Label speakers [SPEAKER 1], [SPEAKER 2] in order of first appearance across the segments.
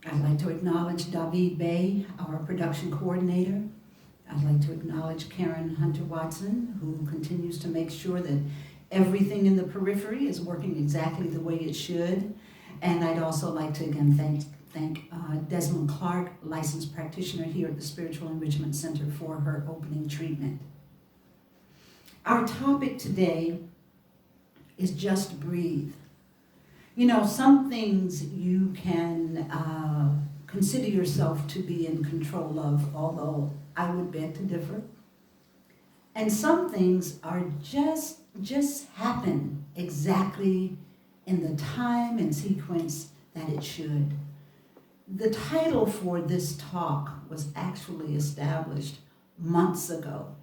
[SPEAKER 1] I'd like to acknowledge David Bay, our production coordinator. I'd like to acknowledge Karen Hunter-Watson, who continues to make sure that everything in the periphery is working exactly the way it should. And I'd also like to again thank Desmond Clark, licensed practitioner here at the Spiritual Enrichment Center, for her opening treatment. Our topic today is just breathe. You know, some things you can consider yourself to be in control of, although I would beg to differ. And some things are just happen exactly in the time and sequence that it should. The title for this talk was actually established months ago.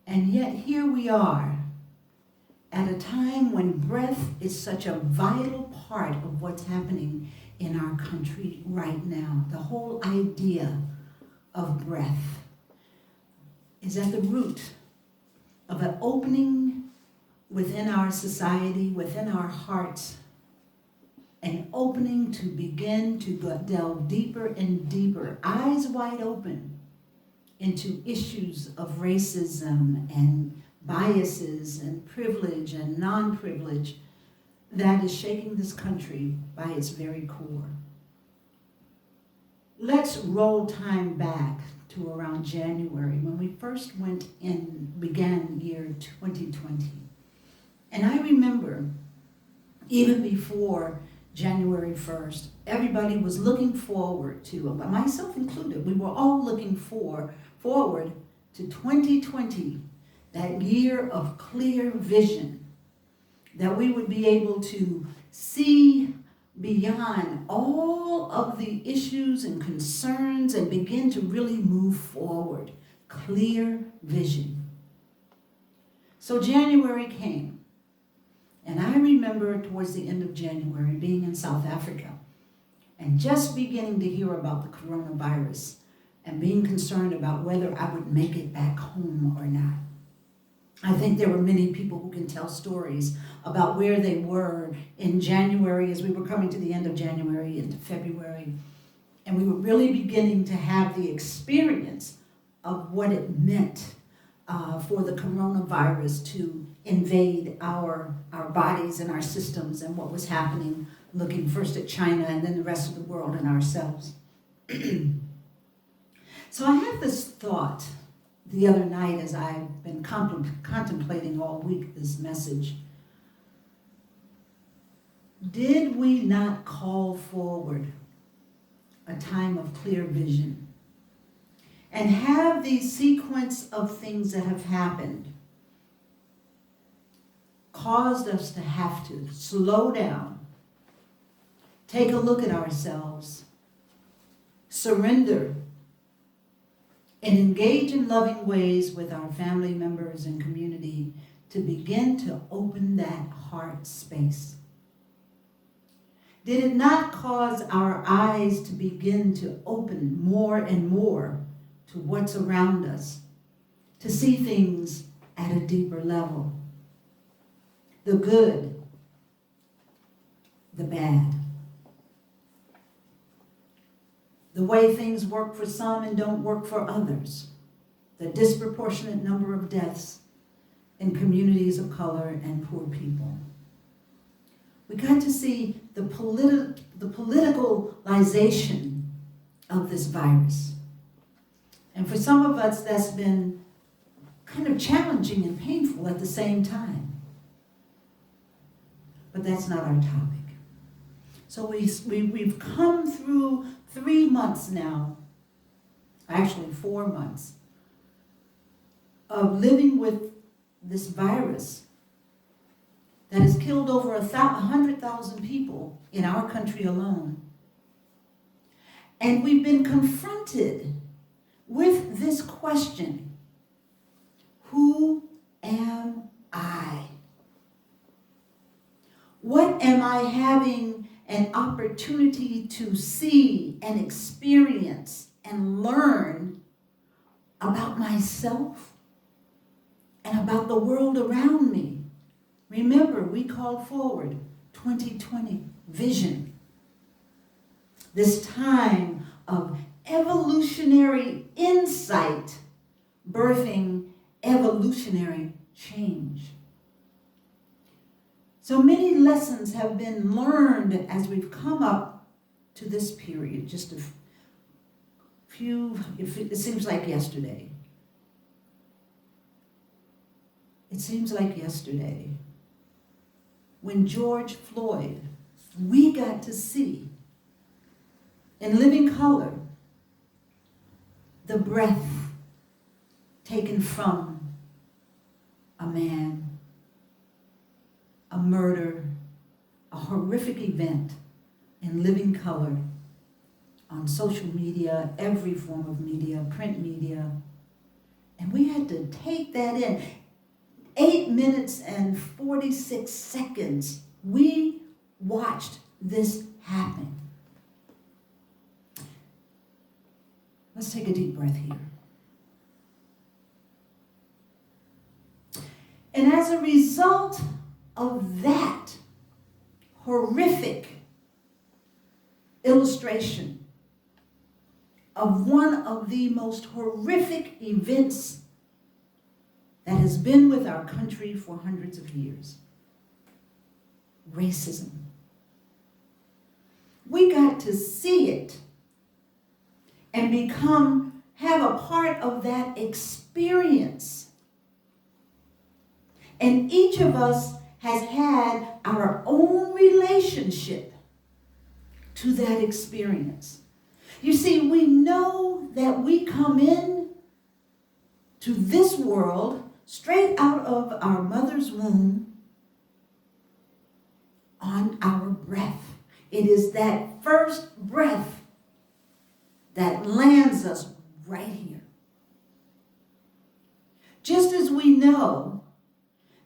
[SPEAKER 1] And yet here we are at a time when breath is such a vital part of what's happening in our country right now. The whole idea of breath is at the root of an opening within our society, within our hearts, an opening to begin to delve deeper and deeper, eyes wide open, into issues of racism and biases and privilege and non-privilege that is shaking this country by its very core. Let's roll time back to around January when we first began year 2020. And I remember even before January 1st, everybody was looking forward to, myself included, we were all looking forward to 2020, that year of clear vision, that we would be able to see beyond all of the issues and concerns and begin to really move forward. Clear vision. So January came, and I remember towards the end of January being in South Africa and just beginning to hear about the coronavirus and being concerned about whether I would make it back home or not. I think there were many people who can tell stories about where they were in January as we were coming to the end of January into February. And we were really beginning to have the experience of what it meant for the coronavirus to invade our bodies and our systems and what was happening, looking first at China and then the rest of the world and ourselves. So I had this thought the other night as I've been contemplating all week this message. Did we not call forward a time of clear vision and have the sequence of things that have happened caused us to have to slow down, take a look at ourselves, surrender, and engage in loving ways with our family members and community to begin to open that heart space? Did it not cause our eyes to begin to open more and more to what's around us, to see things at a deeper level? The good, the bad. The way things work for some and don't work for others. The disproportionate number of deaths in communities of color and poor people. We got to see the politicalization of this virus. And for some of us, that's been kind of challenging and painful at the same time. But that's not our topic. So we've come through 3 months now, actually 4 months, of living with this virus that has killed over 100,000 people in our country alone. And we've been confronted with this question: who am I? What am I having an opportunity to see and experience and learn about myself and about the world around me? Remember, we called forward 2020 vision. this time of evolutionary insight birthing evolutionary change. So many lessons have been learned as we've come up to this period, just a few, it seems like yesterday. It seems like yesterday when George Floyd, we got to see in living color the breath taken from a man, a murder, a horrific event in living color on social media, every form of media, print media. And we had to take that in. 8 minutes and 46 seconds, we watched this happen. Let's take a deep breath here. And as a result of that horrific illustration of one of the most horrific events that has been with our country for hundreds of years, racism. We got to see it and have a part of that experience. And each of us has had our own relationship to that experience. You see, we know that we come in to this world straight out of our mother's womb on our breath. It is that first breath that lands us right here. Just as we know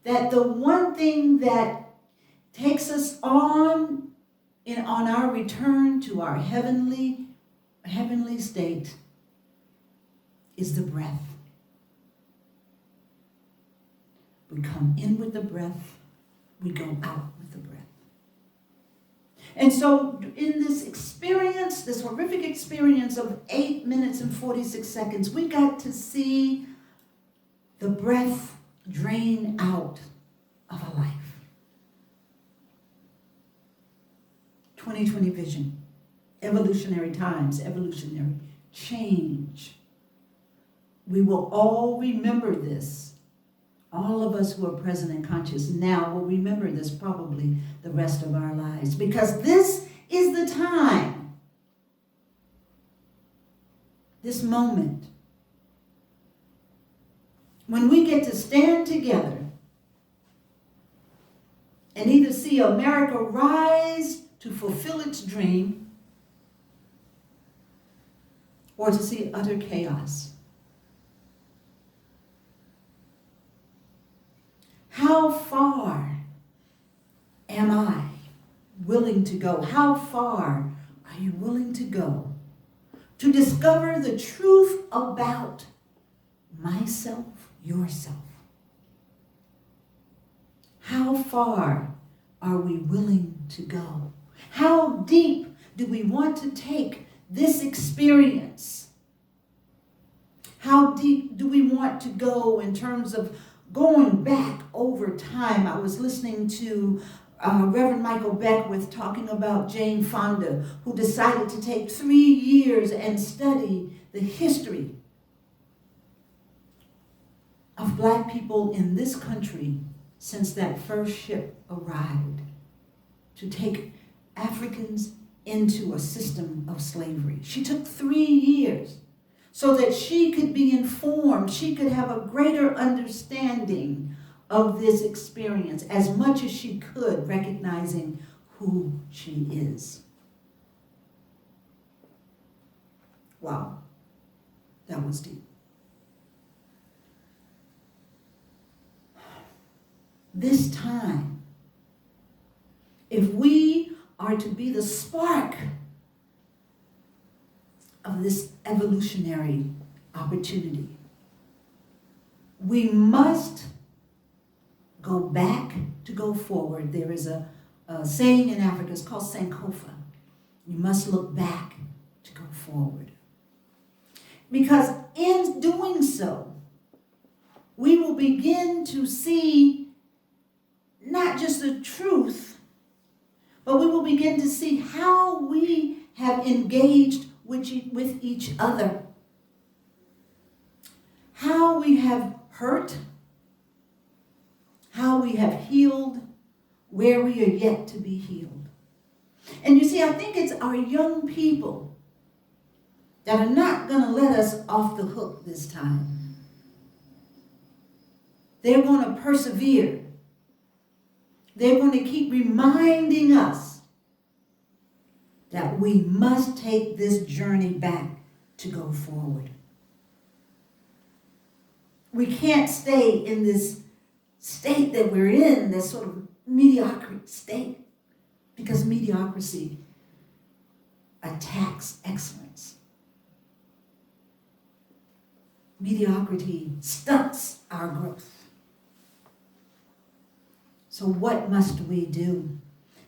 [SPEAKER 1] that the one thing that takes us on our return to our heavenly state is the breath. We come in with the breath, we go out with the breath. And so in this experience, this horrific experience of 8 minutes and 46 seconds, we got to see the breath drain out of a life. 2020 vision, evolutionary times, evolutionary change. We will all remember this. All of us who are present and conscious now will remember this probably the rest of our lives, because this is the time, this moment, when we get to stand together and either see America rise to fulfill its dream or to see utter chaos. How far am I willing to go? How far are you willing to go to discover the truth about myself, yourself? How far are we willing to go? How deep do we want to take this experience? How deep do we want to go in terms of going back over time? I was listening to Reverend Michael Beckwith talking about Jane Fonda, who decided to take 3 years and study the history of Black people in this country since that first ship arrived to take Africans into a system of slavery. She took 3 years so that she could be informed, she could have a greater understanding of this experience as much as she could, recognizing who she is. Wow, that was deep. This time, if we are to be the spark of this evolutionary opportunity, we must go back to go forward. There is a saying in Africa, it's called Sankofa. We must look back to go forward. Because in doing so, we will begin to see not just the truth, but we will begin to see how we have engaged with each other. How we have hurt, how we have healed, where we are yet to be healed. And you see, I think it's our young people that are not going to let us off the hook this time. They're going to persevere. They're going to keep reminding us that we must take this journey back to go forward. We can't stay in this state that we're in, this sort of mediocre state, because mediocrity attacks excellence. Mediocrity stunts our growth. So what must we do?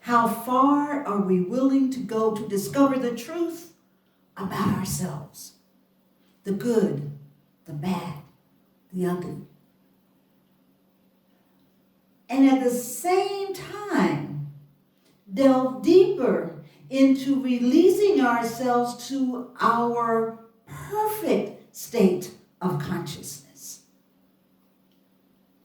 [SPEAKER 1] How far are we willing to go to discover the truth about ourselves? The good, the bad, the ugly. And at the same time, delve deeper into releasing ourselves to our perfect state of consciousness.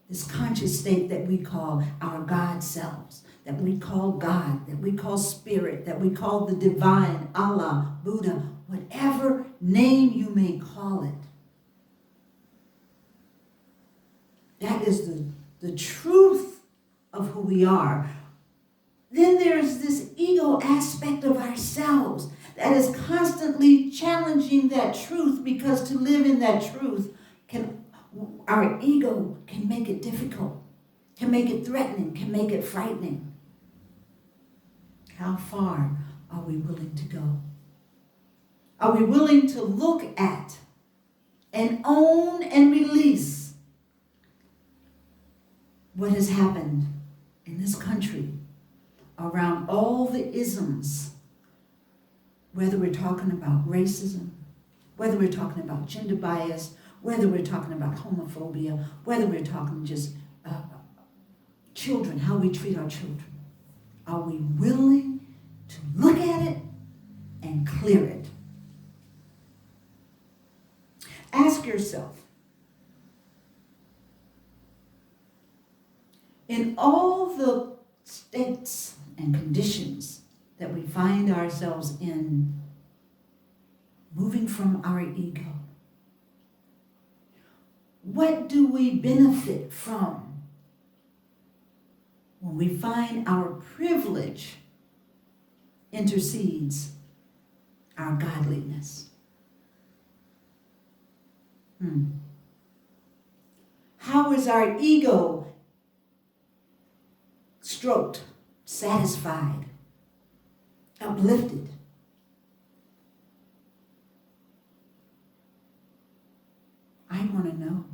[SPEAKER 1] This conscious state that we call our God selves, that we call God, that we call Spirit, that we call the divine, Allah, Buddha, whatever name you may call it. That is the truth of who we are. Then there's this ego aspect of ourselves that is constantly challenging that truth, because to live in that truth, our ego can make it difficult, can make it threatening, can make it frightening. How far are we willing to go? Are we willing to look at and own and release what has happened in this country around all the isms, whether we're talking about racism, whether we're talking about gender bias, whether we're talking about homophobia, whether we're talking just children, how we treat our children? Are we willing to look at it and clear it? Ask yourself, in all the states and conditions that we find ourselves in, moving from our ego, what do we benefit from when we find our privilege intercedes our godliness? How is our ego stroked, satisfied, uplifted? I want to know.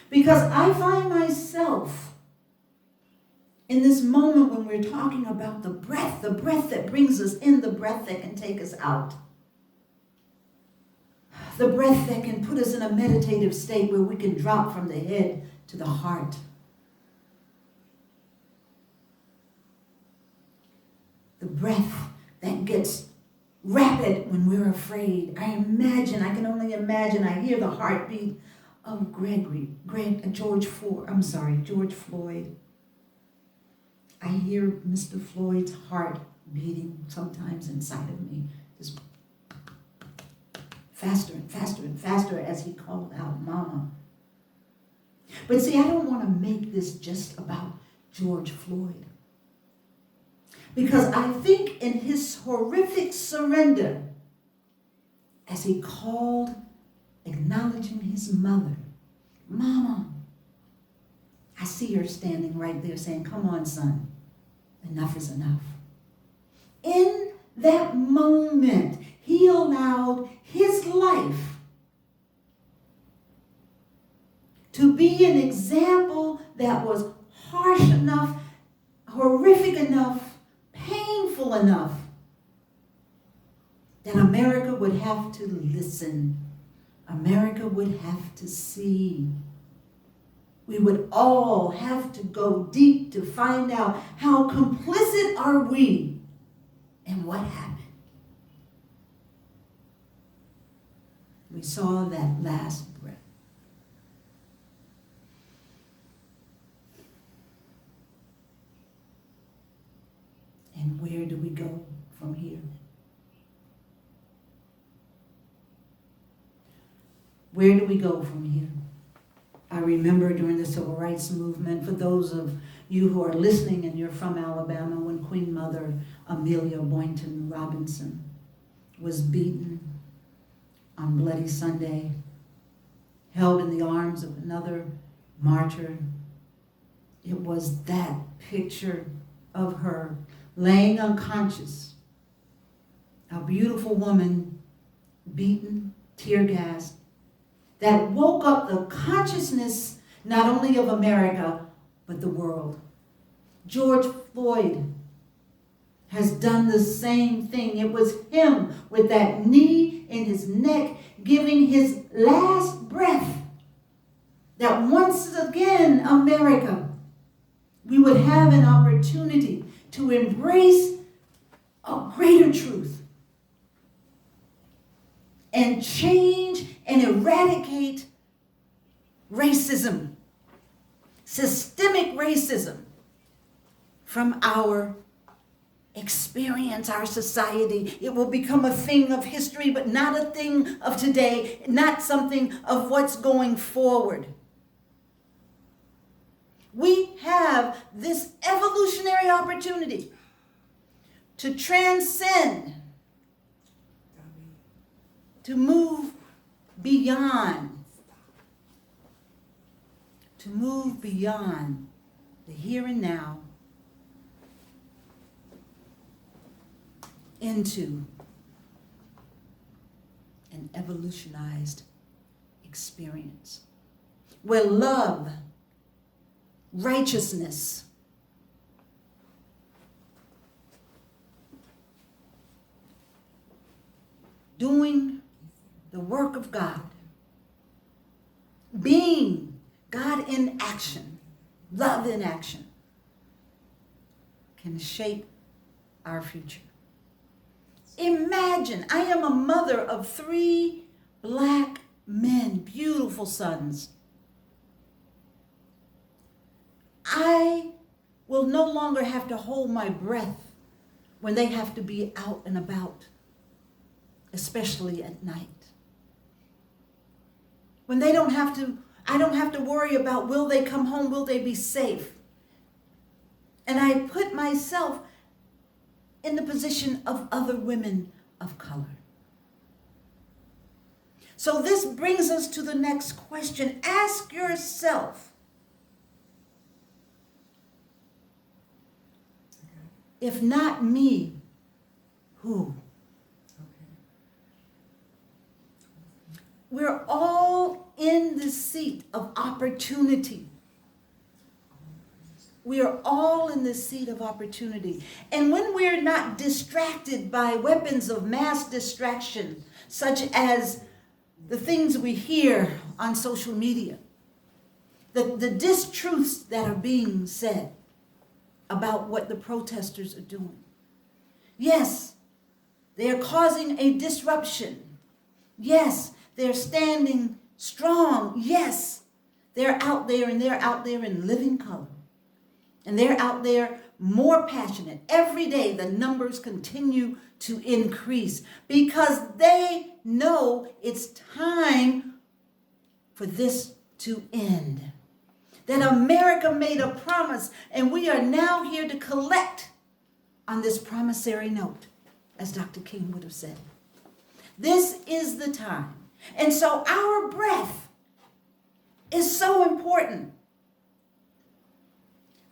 [SPEAKER 1] Because I find myself in this moment when we're talking about the breath that brings us in, the breath that can take us out, the breath that can put us in a meditative state where we can drop from the head to the heart. The breath that gets rapid when we're afraid. I can only imagine, I hear the heartbeat of George Floyd. I hear Mr. Floyd's heart beating sometimes inside of me, just faster and faster and faster as he called out, "Mama." But see, I don't want to make this just about George Floyd. Because I think in his horrific surrender, as he called, acknowledging his mother, "Mama," I see her standing right there saying, "Come on, son, enough is enough." In that moment, he allowed his life to be an example that was harsh enough, horrific enough, painful enough that America would have to listen. America would have to see. We would all have to go deep to find out how complicit are we in what happened. We saw that last breath. And where do we go from here? Where do we go from here? I remember during the Civil Rights Movement, for those of you who are listening and you're from Alabama, when Queen Mother Amelia Boynton Robinson was beaten on Bloody Sunday, held in the arms of another martyr. It was that picture of her laying unconscious, a beautiful woman, beaten, tear-gassed, that woke up the consciousness not only of America, but the world. George Floyd has done the same thing. It was him with that knee in his neck, giving his last breath, that once again, America, we would have an opportunity to embrace a greater truth and change and eradicate racism, systemic racism from our experience, our society. It will become a thing of history, but not a thing of today, not something of what's going forward. We have this evolutionary opportunity to transcend, to move beyond, the here and now into an evolutionized experience where love, righteousness, doing the work of God, being God in action, love in action, can shape our future. Imagine, I am a mother of 3 black men, beautiful sons. I will no longer have to hold my breath when they have to be out and about, especially at night. When they don't have to, I don't have to worry about, will they come home, will they be safe? And I put myself in the position of other women of color. So this brings us to the next question. Ask yourself, if not me, who? We're all in the seat of opportunity. We are all in the seat of opportunity. And when we're not distracted by weapons of mass distraction, such as the things we hear on social media, the distruths that are being said about what the protesters are doing. Yes, they are causing a disruption. Yes, they're standing strong. Yes, they're out there, and they're out there in living color. And they're out there more passionate. Every day the numbers continue to increase because they know it's time for this to end. That America made a promise, and we are now here to collect on this promissory note, as Dr. King would have said. This is the time. And so our breath is so important.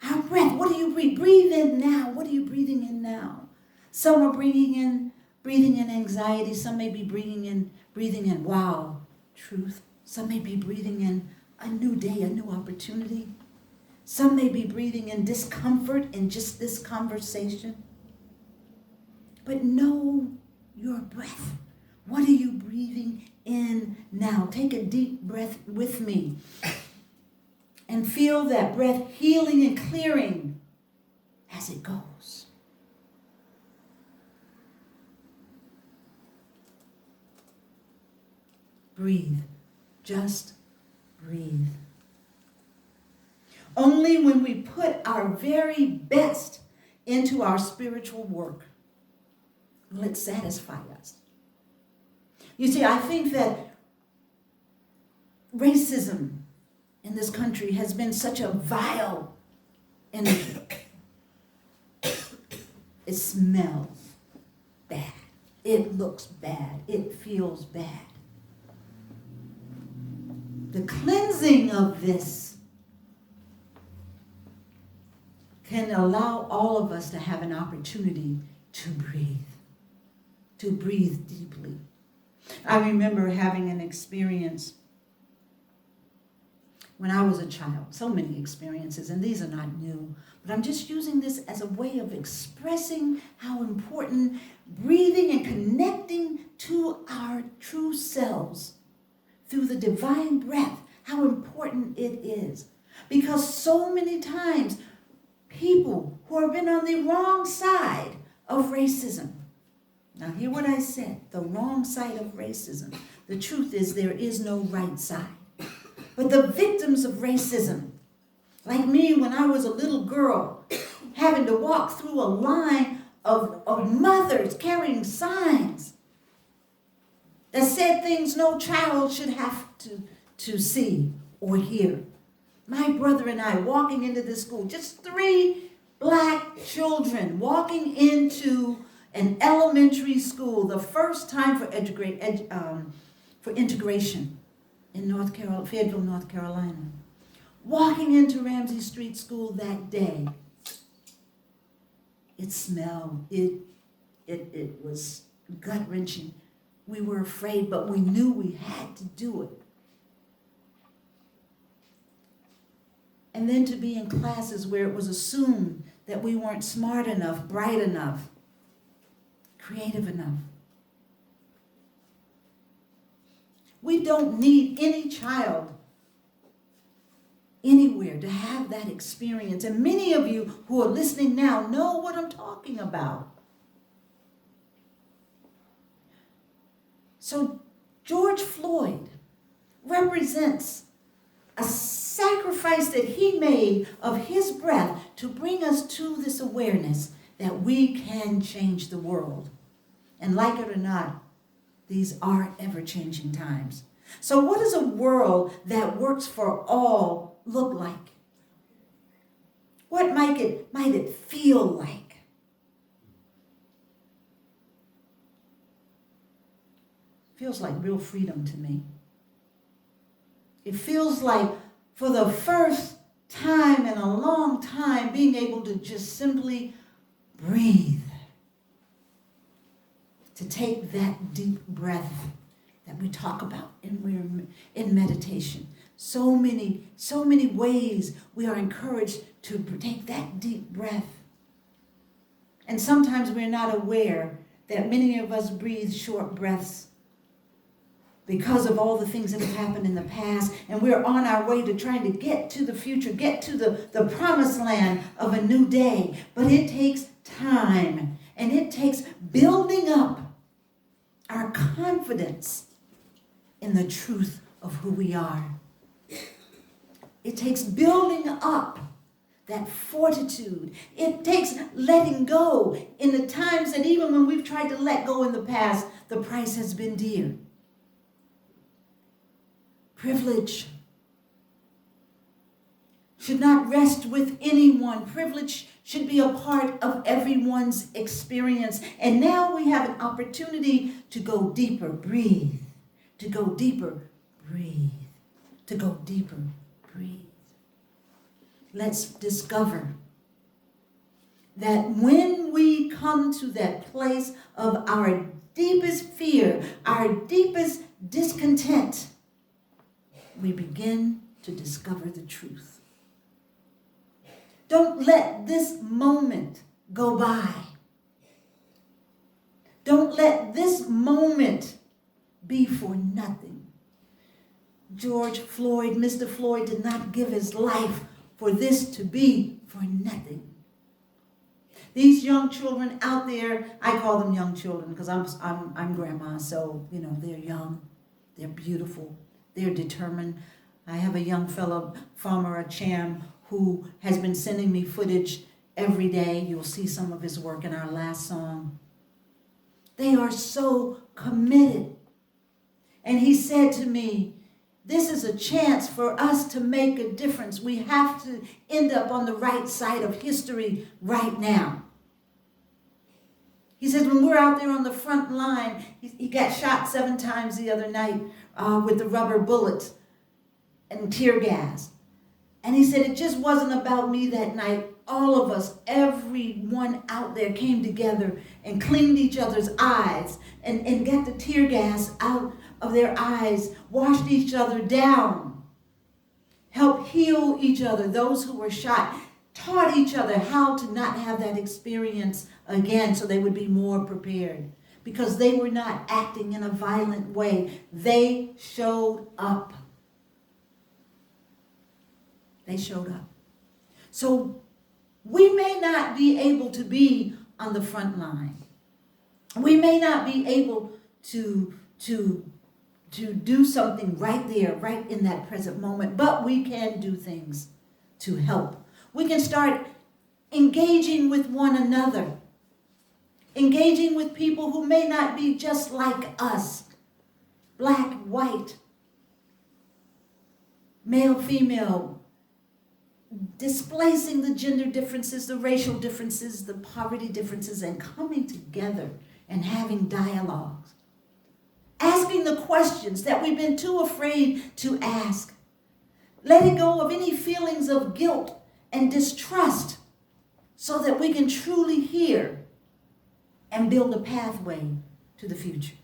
[SPEAKER 1] Our breath, what do you breathe? Breathe in now. What are you breathing in now? Some are breathing in anxiety. Some may be breathing in, wow, truth. Some may be breathing in a new day, a new opportunity. Some may be breathing in discomfort in just this conversation. But know your your breath. What are you breathing in now? Take a deep breath with me and feel that breath healing and clearing as it goes. Breathe. Just breathe. Only when we put our very best into our spiritual work will it satisfy us. You see, I think that racism in this country has been such a vile energy. It smells bad. It looks bad. It feels bad. The cleansing of this can allow all of us to have an opportunity to breathe deeply. I remember having an experience when I was a child, so many experiences, and these are not new, but I'm just using this as a way of expressing how important breathing and connecting to our true selves through the divine breath, how important it is. Because so many times, people who have been on the wrong side of racism, now hear what I said, the wrong side of racism. The truth is there is no right side. But the victims of racism, like me when I was a little girl, having to walk through a line of mothers carrying signs that said things no child should have to see or hear. My brother and I walking into this school, just 3 black children walking into an elementary school, the first time for integration in Fayetteville, North Carolina. Walking into Ramsey Street School that day, it smelled, it was gut-wrenching. We were afraid, but we knew we had to do it. And then to be in classes where it was assumed that we weren't smart enough, bright enough, creative enough. We don't need any child anywhere to have that experience. And many of you who are listening now know what I'm talking about. So George Floyd represents a sacrifice that he made of his breath to bring us to this awareness that we can change the world. And like it or not, these are ever-changing times. So what does a world that works for all look like? What might it feel like? Feels like real freedom to me. It feels like for the first time in a long time being able to just simply breathe. To take that deep breath that we talk about in meditation. So many ways we are encouraged to take that deep breath. And sometimes we're not aware that many of us breathe short breaths because of all the things that have happened in the past, and we're on our way to trying to get to the future, get to the promised land of a new day. But it takes time, and it takes building up our confidence in the truth of who we are. It takes building up that fortitude. It takes letting go in the times that even when we've tried to let go in the past, the price has been dear. Privilege should not rest with anyone. Privilege should be a part of everyone's experience. And now we have an opportunity to go deeper, breathe. To go deeper, breathe. To go deeper, breathe. Let's discover that when we come to that place of our deepest fear, our deepest discontent, we begin to discover the truth. Don't let this moment go by. Don't let this moment be for nothing. George Floyd, Mr. Floyd, did not give his life for this to be for nothing. These young children out there, I call them young children because I'm grandma, so they're young, they're beautiful, they're determined. I have a young fellow, Farmer Acham, who has been sending me footage every day. You'll see some of his work in our last song. They are so committed. And he said to me, this is a chance for us to make a difference. We have to end up on the right side of history right now. He says when we're out there on the front line, he got shot 7 times the other night with the rubber bullets and tear gas. And he said it just wasn't about me that night. All of us, everyone out there came together and cleaned each other's eyes and got the tear gas out of their eyes, washed each other down, helped heal each other, those who were shot, taught each other how to not have that experience again so they would be more prepared because they were not acting in a violent way. They showed up. They showed up. So we may not be able to be on the front line. We may not be able to do something right there, right in that present moment, but we can do things to help. We can start engaging with one another, engaging with people who may not be just like us, black, white, male, female, displacing the gender differences, the racial differences, the poverty differences, and coming together and having dialogues. Asking the questions that we've been too afraid to ask. Letting go of any feelings of guilt and distrust so that we can truly hear and build a pathway to the future.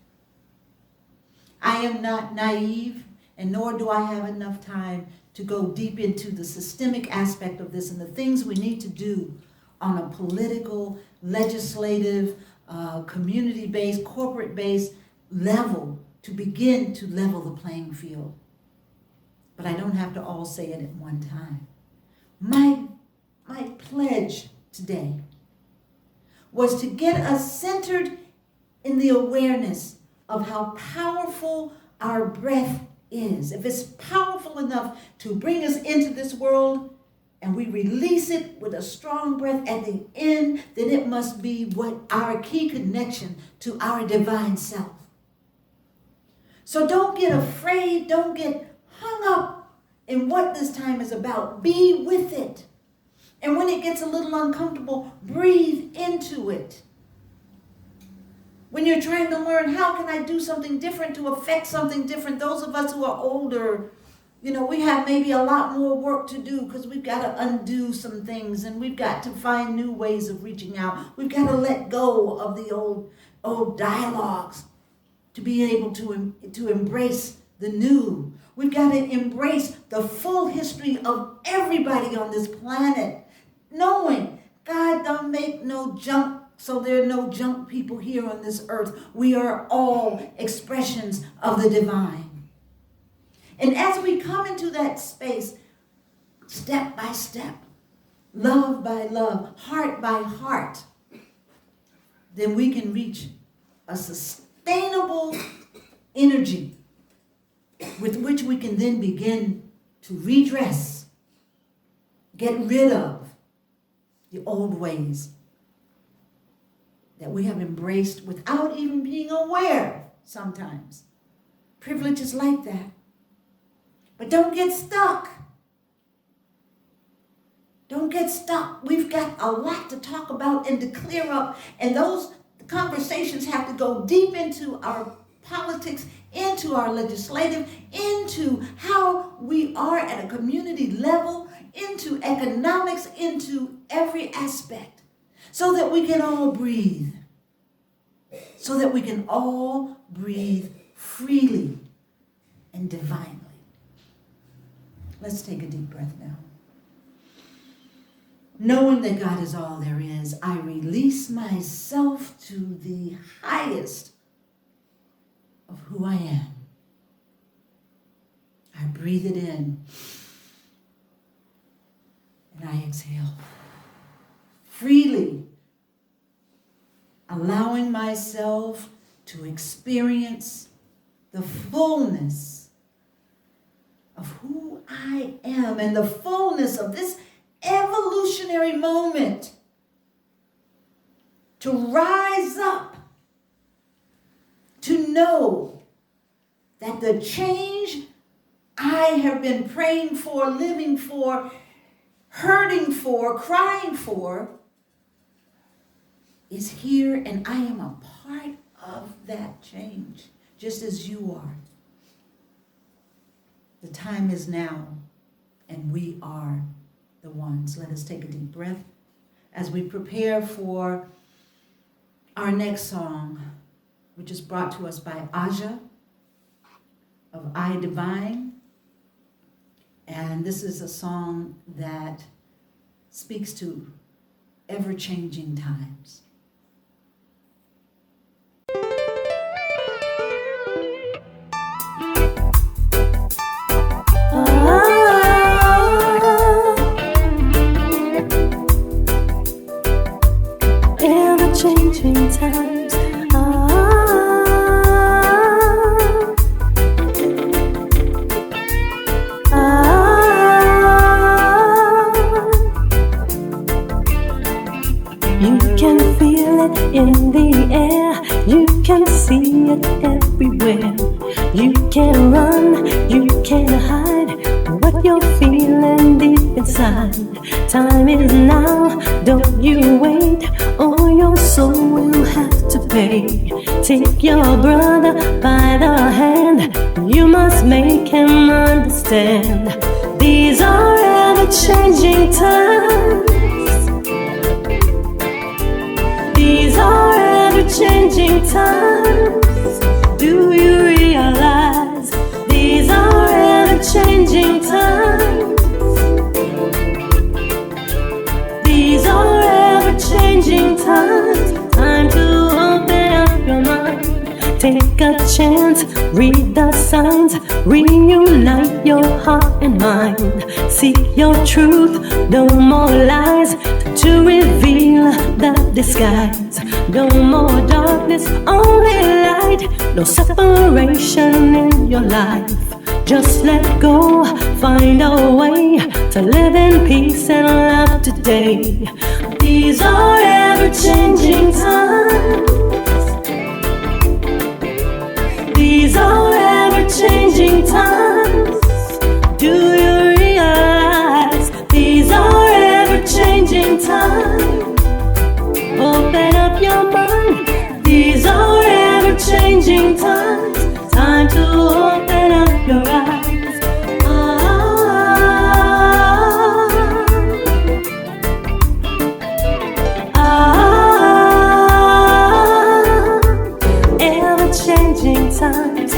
[SPEAKER 1] I am not naive, and nor do I have enough time to go deep into the systemic aspect of this and the things we need to do on a political, legislative, community-based, corporate-based level to begin to level the playing field. But I don't have to all say it at one time. My pledge today was to get us centered in the awareness of how powerful our breath is. If it's powerful enough to bring us into this world and we release it with a strong breath at the end, then it must be what our key connection to our divine self. So don't get afraid, don't get hung up in what this time is about. Be with it. And when it gets a little uncomfortable, breathe into it. When you're trying to learn, how can I do something different to affect something different? Those of us who are older, we have maybe a lot more work to do because we've got to undo some things and we've got to find new ways of reaching out. We've got to let go of the old dialogues to be able to embrace the new. We've got to embrace the full history of everybody on this planet, knowing God don't make no junk, so there are no junk people here on this earth. We are all expressions of the divine. And as we come into that space, step by step, love by love, heart by heart, then we can reach a sustainable energy with which we can then begin to redress, get rid of the old ways that we have embraced without even being aware sometimes. Privilege is like that. But don't get stuck. Don't get stuck. We've got a lot to talk about and to clear up, and those conversations have to go deep into our politics, into our legislative, into how we are at a community level, into economics, into every aspect, so that we can all breathe. So that we can all breathe freely and divinely. Let's take a deep breath now. Knowing that God is all there is, I release myself to the highest of who I am. I breathe it in and I exhale freely, allowing myself to experience the fullness of who I am and the fullness of this evolutionary moment to rise up, to know that the change I have been praying for, living for, hurting for, crying for, is here, and I am a part of that change, just as you are. The time is now, and we are the ones. Let us take a deep breath as we prepare for our next song, which is brought to us by Aja of I Divine. And this is a song that speaks to ever-changing times.
[SPEAKER 2] Ever-changing times. You can feel it in the air, you can see it everywhere. You can run, you can hide what you're feeling deep inside. Time is now, don't you wait, or your soul will have to pay. Take your brother by the hand, you must make him understand. These are ever-changing times. These are ever-changing times. Do you realize these are ever-changing times? These are ever-changing times. Time to open up your mind. Take a chance, read the signs, reunite your heart and mind. Seek your truth, no more lies to reveal the disguise. No more darkness, only light. No separation in your life. Just let go, find a way to live in peace and love today. These are ever-changing times. These are ever-changing times. Do you realize these are ever-changing times? Open up your mind. These are ever-changing times. Time to open up your eyes. Ever-changing times.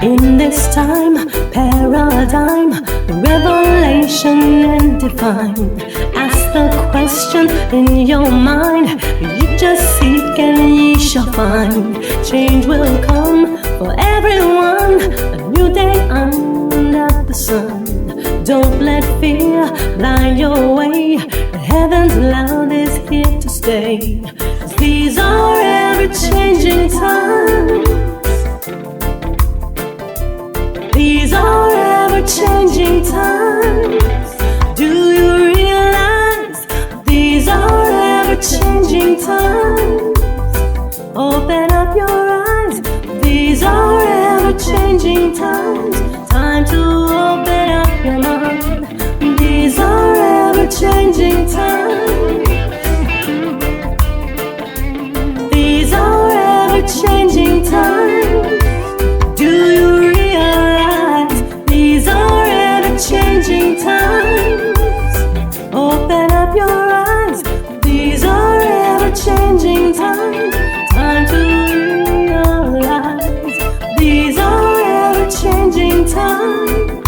[SPEAKER 2] In this time, paradigm, revelation and divine. Ask the question in your mind. You just seek and ye shall find. Change will come for everyone. A new day under the sun. Don't let fear blind your way. Heaven's love is here to stay. 'Cause these are ever-changing times. These are ever-changing times. Do you realize these are ever-changing times? Open up your eyes. These are ever-changing times. Time to open up your mind. These are ever-changing times. These are ever-changing times. Do you realize these are ever-changing times? Open up your eyes. These are ever-changing times. changing time.